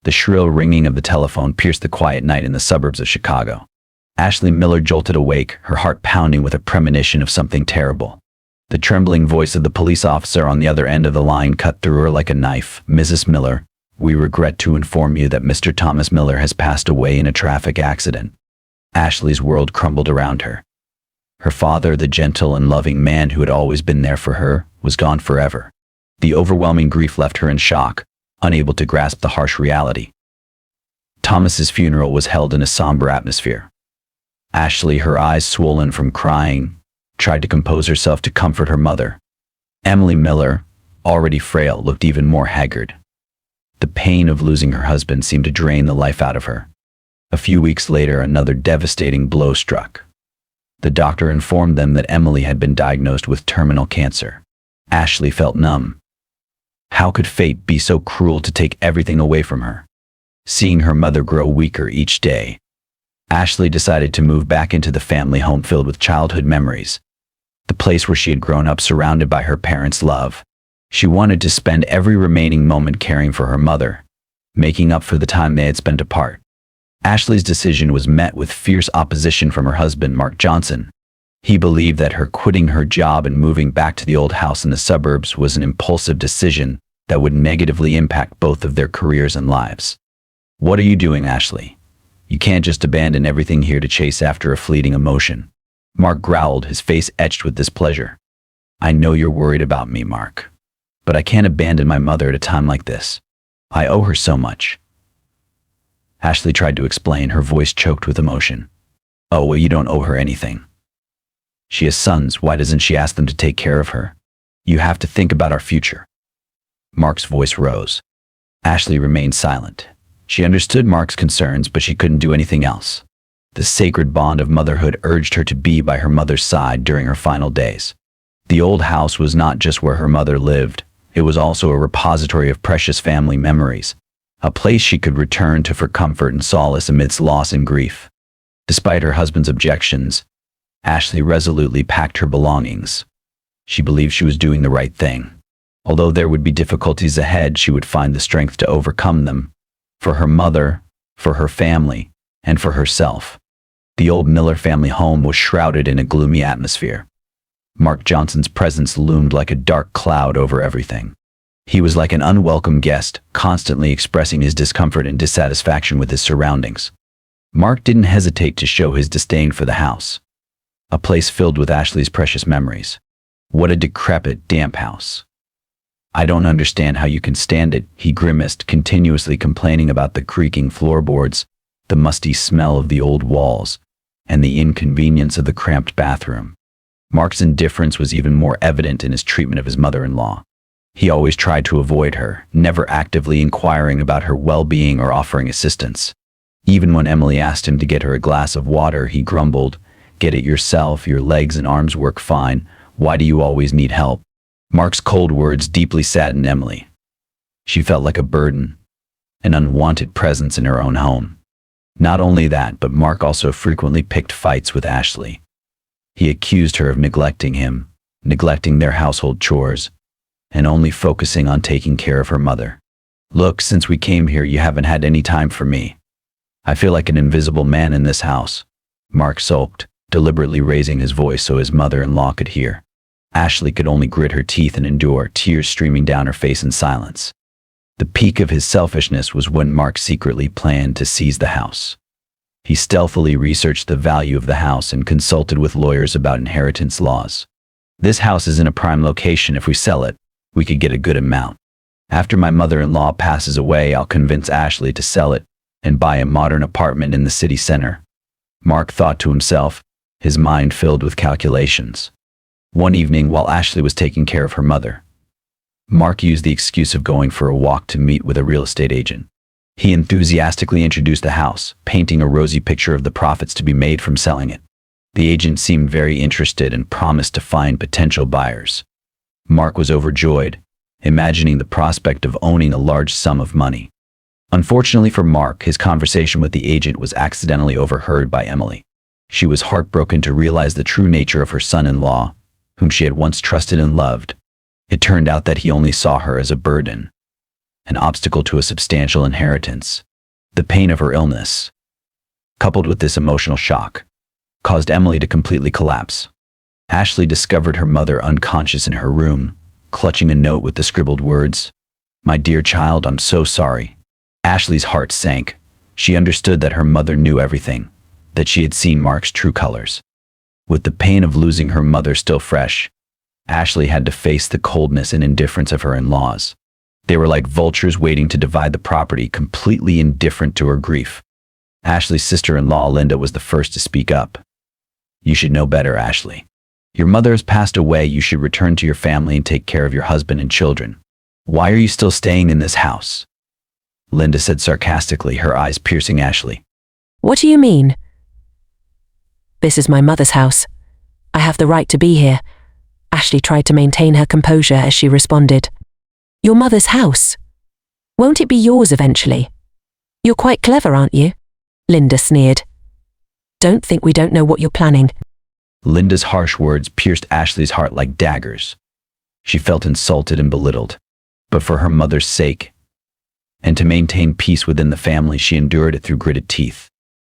The shrill ringing of the telephone pierced the quiet night in the suburbs of Chicago. Ashley Miller jolted awake, her heart pounding with a premonition of something terrible. The trembling voice of the police officer on the other end of the line cut through her like a knife. "Mrs. Miller, we regret to inform you that Mr. Thomas Miller has passed away in a traffic accident." Ashley's world crumbled around her. Her father, the gentle and loving man who had always been there for her, was gone forever. The overwhelming grief left her in shock, unable to grasp the harsh reality. Thomas's funeral was held in a somber atmosphere. Ashley, her eyes swollen from crying, tried to compose herself to comfort her mother. Emily Miller, already frail, looked even more haggard. The pain of losing her husband seemed to drain the life out of her. A few weeks later, another devastating blow struck. The doctor informed them that Emily had been diagnosed with terminal cancer. Ashley felt numb. How could fate be so cruel to take everything away from her? Seeing her mother grow weaker each day, Ashley decided to move back into the family home filled with childhood memories, the place where she had grown up surrounded by her parents' love. She wanted to spend every remaining moment caring for her mother, making up for the time they had spent apart. Ashley's decision was met with fierce opposition from her husband, Mark Johnson. He believed that her quitting her job and moving back to the old house in the suburbs was an impulsive decision that would negatively impact both of their careers and lives. "What are you doing, Ashley? You can't just abandon everything here to chase after a fleeting emotion." Mark growled, his face etched with displeasure. "I know you're worried about me, Mark, but I can't abandon my mother at a time like this. I owe her so much." Ashley tried to explain, her voice choked with emotion. "Oh, well, you don't owe her anything. She has sons, why doesn't she ask them to take care of her? You have to think about our future." Mark's voice rose. Ashley remained silent. She understood Mark's concerns, but she couldn't do anything else. The sacred bond of motherhood urged her to be by her mother's side during her final days. The old house was not just where her mother lived, it was also a repository of precious family memories, a place she could return to for comfort and solace amidst loss and grief. Despite her husband's objections, Ashley resolutely packed her belongings. She believed she was doing the right thing. Although there would be difficulties ahead, she would find the strength to overcome them, for her mother, for her family, and for herself. The old Miller family home was shrouded in a gloomy atmosphere. Mark Johnson's presence loomed like a dark cloud over everything. He was like an unwelcome guest, constantly expressing his discomfort and dissatisfaction with his surroundings. Mark didn't hesitate to show his disdain for the house, a place filled with Ashley's precious memories. "What a decrepit, damp house. I don't understand how you can stand it," he grimaced, continuously complaining about the creaking floorboards, the musty smell of the old walls, and the inconvenience of the cramped bathroom. Mark's indifference was even more evident in his treatment of his mother-in-law. He always tried to avoid her, never actively inquiring about her well-being or offering assistance. Even when Emily asked him to get her a glass of water, he grumbled, "Get it yourself, your legs and arms work fine. Why do you always need help?" Mark's cold words deeply saddened Emily. She felt like a burden, an unwanted presence in her own home. Not only that, but Mark also frequently picked fights with Ashley. He accused her of neglecting him, neglecting their household chores, and only focusing on taking care of her mother. "Look, since we came here, you haven't had any time for me. I feel like an invisible man in this house," Mark sulked, deliberately raising his voice so his mother-in-law could hear. Ashley could only grit her teeth and endure, tears streaming down her face in silence. The peak of his selfishness was when Mark secretly planned to seize the house. He stealthily researched the value of the house and consulted with lawyers about inheritance laws. "This house is in a prime location. If we sell it, we could get a good amount. After my mother-in-law passes away, I'll convince Ashley to sell it and buy a modern apartment in the city center." Mark thought to himself, his mind filled with calculations. One evening, while Ashley was taking care of her mother, Mark used the excuse of going for a walk to meet with a real estate agent. He enthusiastically introduced the house, painting a rosy picture of the profits to be made from selling it. The agent seemed very interested and promised to find potential buyers. Mark was overjoyed, imagining the prospect of owning a large sum of money. Unfortunately for Mark, his conversation with the agent was accidentally overheard by Emily. She was heartbroken to realize the true nature of her son-in-law, whom she had once trusted and loved. It turned out that he only saw her as a burden, an obstacle to a substantial inheritance. The pain of her illness, coupled with this emotional shock, caused Emily to completely collapse. Ashley discovered her mother unconscious in her room, clutching a note with the scribbled words, "My dear child, I'm so sorry." Ashley's heart sank. She understood that her mother knew everything, that she had seen Mark's true colors. With the pain of losing her mother still fresh, Ashley had to face the coldness and indifference of her in-laws. They were like vultures waiting to divide the property, completely indifferent to her grief. Ashley's sister-in-law, Linda, was the first to speak up. "You should know better, Ashley. Your mother has passed away. You should return to your family and take care of your husband and children. Why are you still staying in this house?" Linda said sarcastically, her eyes piercing Ashley. "What do you mean?" "This is my mother's house. I have the right to be here." Ashley tried to maintain her composure as she responded. "Your mother's house? Won't it be yours eventually? You're quite clever, aren't you?" Linda sneered. "Don't think we don't know what you're planning." Linda's harsh words pierced Ashley's heart like daggers. She felt insulted and belittled. But for her mother's sake, and to maintain peace within the family, she endured it through gritted teeth.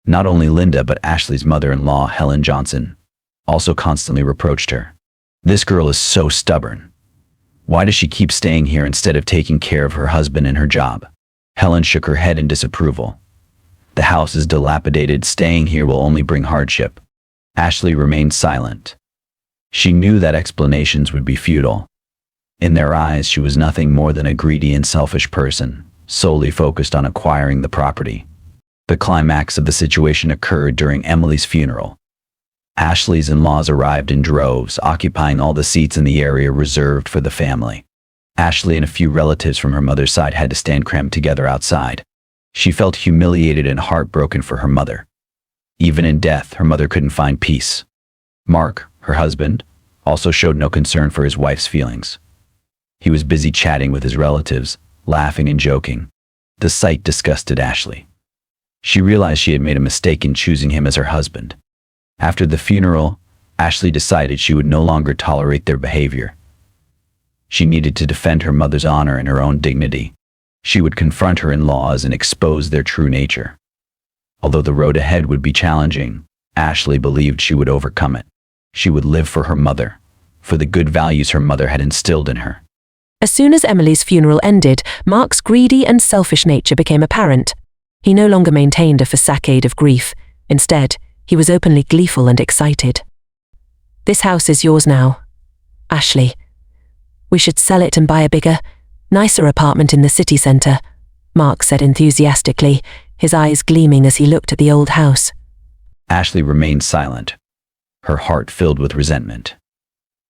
Not only Linda, but Ashley's mother-in-law, Helen Johnson, also constantly reproached her. "This girl is so stubborn. Why does she keep staying here instead of taking care of her husband and her job?" Helen shook her head in disapproval. "The house is dilapidated. Staying here will only bring hardship." Ashley remained silent. She knew that explanations would be futile. In their eyes, she was nothing more than a greedy and selfish person, solely focused on acquiring the property. The climax of the situation occurred during Emily's funeral. Ashley's in-laws arrived in droves, occupying all the seats in the area reserved for the family. Ashley and a few relatives from her mother's side had to stand crammed together outside. She felt humiliated and heartbroken for her mother. Even in death, her mother couldn't find peace. Mark, her husband, also showed no concern for his wife's feelings. He was busy chatting with his relatives, laughing and joking. The sight disgusted Ashley. She realized she had made a mistake in choosing him as her husband. After the funeral, Ashley decided she would no longer tolerate their behavior. She needed to defend her mother's honor and her own dignity. She would confront her in-laws and expose their true nature. Although the road ahead would be challenging, Ashley believed she would overcome it. She would live for her mother, for the good values her mother had instilled in her. As soon as Emily's funeral ended, Mark's greedy and selfish nature became apparent. He no longer maintained a facade of grief. Instead, he was openly gleeful and excited. "This house is yours now, Ashley. We should sell it and buy a bigger, nicer apartment in the city centre," Mark said enthusiastically, his eyes gleaming as he looked at the old house. Ashley remained silent, her heart filled with resentment.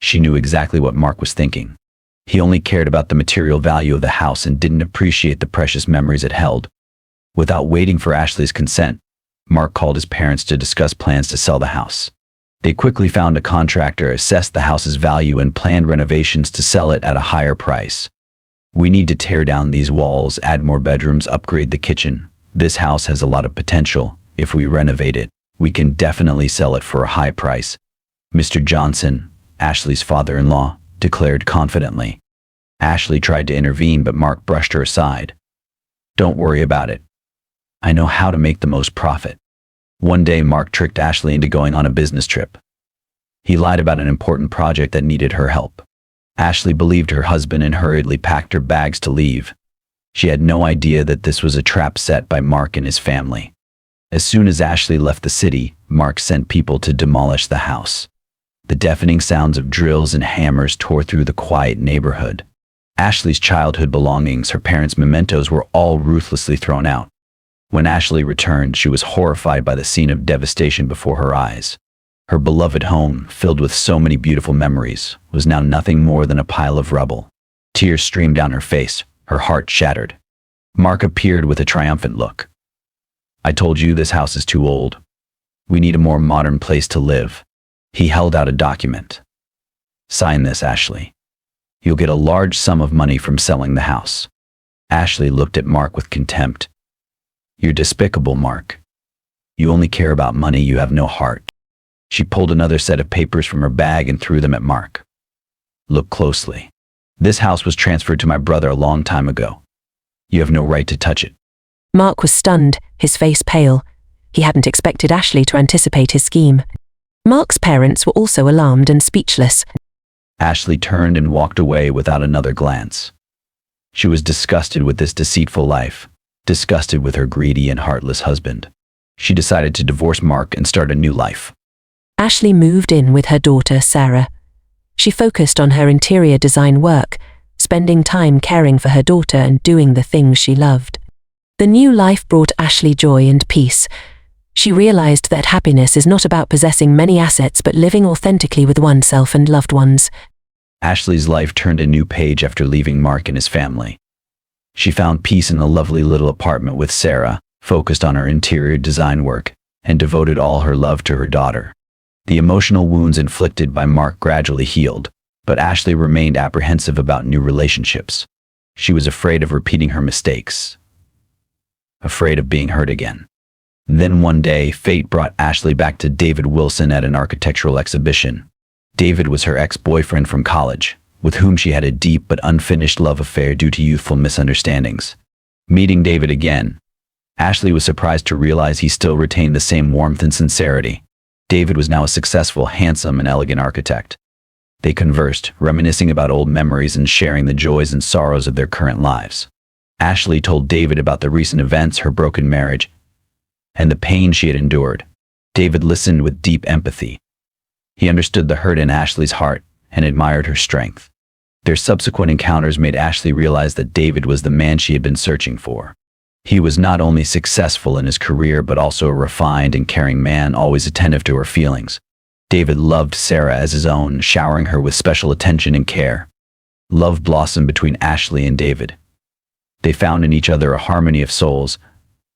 She knew exactly what Mark was thinking. He only cared about the material value of the house and didn't appreciate the precious memories it held. Without waiting for Ashley's consent, Mark called his parents to discuss plans to sell the house. They quickly found a contractor, assessed the house's value, and planned renovations to sell it at a higher price. "We need to tear down these walls, add more bedrooms, upgrade the kitchen. This house has a lot of potential. If we renovate it, we can definitely sell it for a high price," Mr. Johnson, Ashley's father-in-law, declared confidently. Ashley tried to intervene, but Mark brushed her aside. "Don't worry about it. I know how to make the most profit." One day, Mark tricked Ashley into going on a business trip. He lied about an important project that needed her help. Ashley believed her husband and hurriedly packed her bags to leave. She had no idea that this was a trap set by Mark and his family. As soon as Ashley left the city, Mark sent people to demolish the house. The deafening sounds of drills and hammers tore through the quiet neighborhood. Ashley's childhood belongings, her parents' mementos, were all ruthlessly thrown out. When Ashley returned, she was horrified by the scene of devastation before her eyes. Her beloved home, filled with so many beautiful memories, was now nothing more than a pile of rubble. Tears streamed down her face, her heart shattered. Mark appeared with a triumphant look. "I told you this house is too old. We need a more modern place to live." He held out a document. "Sign this, Ashley. You'll get a large sum of money from selling the house." Ashley looked at Mark with contempt. "You're despicable, Mark. You only care about money, you have no heart." She pulled another set of papers from her bag and threw them at Mark. "Look closely. This house was transferred to my brother a long time ago. You have no right to touch it. Mark was stunned, his face pale. He hadn't expected Ashley to anticipate his scheme. Mark's parents were also alarmed and speechless. Ashley turned and walked away without another glance. She was disgusted with this deceitful life, disgusted with her greedy and heartless husband. She decided to divorce Mark and start a new life. Ashley moved in with her daughter, Sarah. She focused on her interior design work, spending time caring for her daughter and doing the things she loved. The new life brought Ashley joy and peace. She realized that happiness is not about possessing many assets but living authentically with oneself and loved ones. Ashley's life turned a new page after leaving Mark and his family. She found peace in a lovely little apartment with Sarah, focused on her interior design work, and devoted all her love to her daughter. The emotional wounds inflicted by Mark gradually healed, but Ashley remained apprehensive about new relationships. She was afraid of repeating her mistakes, afraid of being hurt again. Then one day, fate brought Ashley back to David Wilson at an architectural exhibition. David was her ex-boyfriend from college, with whom she had a deep but unfinished love affair due to youthful misunderstandings. Meeting David again, Ashley was surprised to realize he still retained the same warmth and sincerity. David was now a successful, handsome, and elegant architect. They conversed, reminiscing about old memories and sharing the joys and sorrows of their current lives. Ashley told David about the recent events, her broken marriage, and the pain she had endured. David listened with deep empathy. He understood the hurt in Ashley's heart and admired her strength. Their subsequent encounters made Ashley realize that David was the man she had been searching for. He was not only successful in his career but also a refined and caring man, always attentive to her feelings. David loved Sarah as his own, showering her with special attention and care. Love blossomed between Ashley and David. They found in each other a harmony of souls,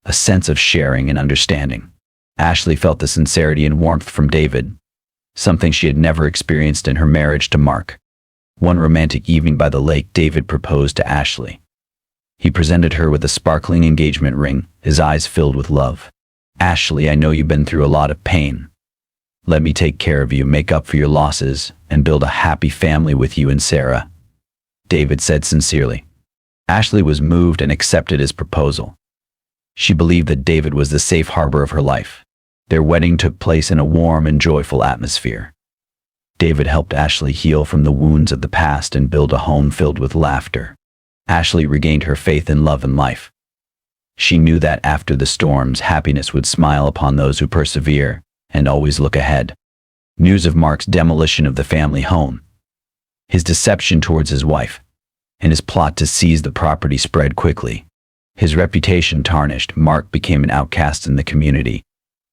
a sense of sharing and understanding. Ashley felt the sincerity and warmth from David, something she had never experienced in her marriage to Mark. One romantic evening by the lake, David proposed to Ashley. He presented her with a sparkling engagement ring, his eyes filled with love. "Ashley, I know you've been through a lot of pain. Let me take care of you, make up for your losses, and build a happy family with you and Sarah," David said sincerely. Ashley was moved and accepted his proposal. She believed that David was the safe harbor of her life. Their wedding took place in a warm and joyful atmosphere. David helped Ashley heal from the wounds of the past and build a home filled with laughter. Ashley regained her faith in love and life. She knew that after the storms, happiness would smile upon those who persevere and always look ahead. News of Mark's demolition of the family home, his deception towards his wife, and his plot to seize the property spread quickly. His reputation tarnished, Mark became an outcast in the community.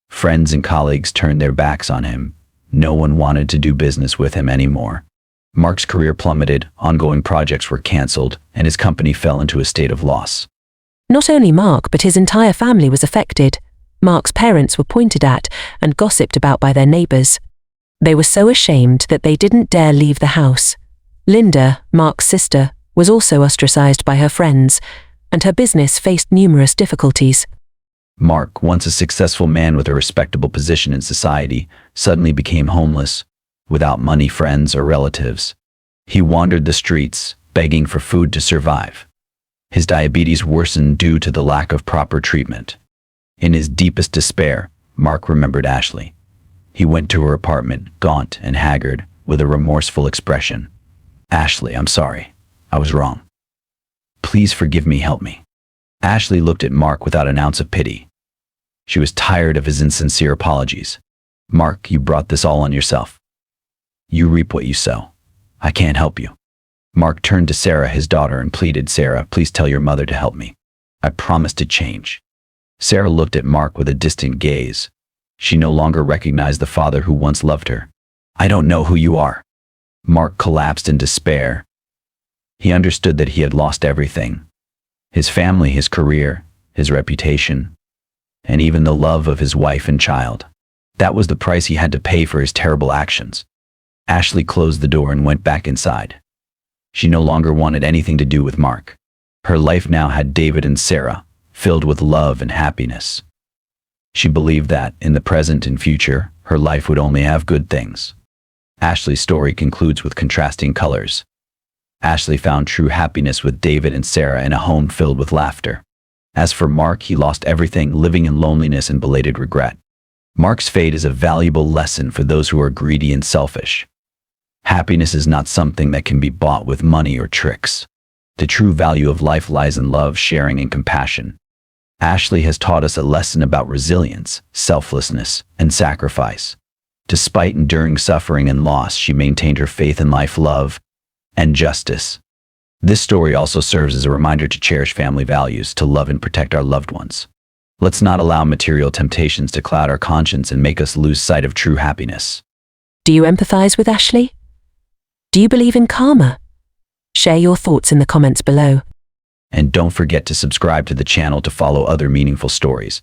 Friends and colleagues turned their backs on him. No one wanted to do business with him anymore. Mark's career plummeted, ongoing projects were cancelled, and his company fell into a state of loss. Not only Mark, but his entire family was affected. Mark's parents were pointed at and gossiped about by their neighbors. They were so ashamed that they didn't dare leave the house. Linda, Mark's sister, was also ostracized by her friends, and her business faced numerous difficulties. Mark, once a successful man with a respectable position in society, suddenly became homeless, without money, friends, or relatives. He wandered the streets, begging for food to survive. His diabetes worsened due to the lack of proper treatment. In his deepest despair, Mark remembered Ashley. He went to her apartment, gaunt and haggard, with a remorseful expression. "Ashley, I'm sorry. I was wrong. Please forgive me, help me." Ashley looked at Mark without an ounce of pity. She was tired of his insincere apologies. "Mark, you brought this all on yourself. You reap what you sow. I can't help you." Mark turned to Sarah, his daughter, and pleaded, "Sarah, please tell your mother to help me. I promise to change." Sarah looked at Mark with a distant gaze. She no longer recognized the father who once loved her. "I don't know who you are." Mark collapsed in despair. He understood that he had lost everything: his family, his career, his reputation, and even the love of his wife and child. That was the price he had to pay for his terrible actions. Ashley closed the door and went back inside. She no longer wanted anything to do with Mark. Her life now had David and Sarah, filled with love and happiness. She believed that, in the present and future, her life would only have good things. Ashley's story concludes with contrasting colors. Ashley found true happiness with David and Sarah in a home filled with laughter. As for Mark, he lost everything, living in loneliness and belated regret. Mark's fate is a valuable lesson for those who are greedy and selfish. Happiness is not something that can be bought with money or tricks. The true value of life lies in love, sharing, and compassion. Ashley has taught us a lesson about resilience, selflessness, and sacrifice. Despite enduring suffering and loss, she maintained her faith in life, love, and justice. This story also serves as a reminder to cherish family values, to love and protect our loved ones. Let's not allow material temptations to cloud our conscience and make us lose sight of true happiness. Do you empathize with Ashley? Do you believe in karma? Share your thoughts in the comments below. And don't forget to subscribe to the channel to follow other meaningful stories.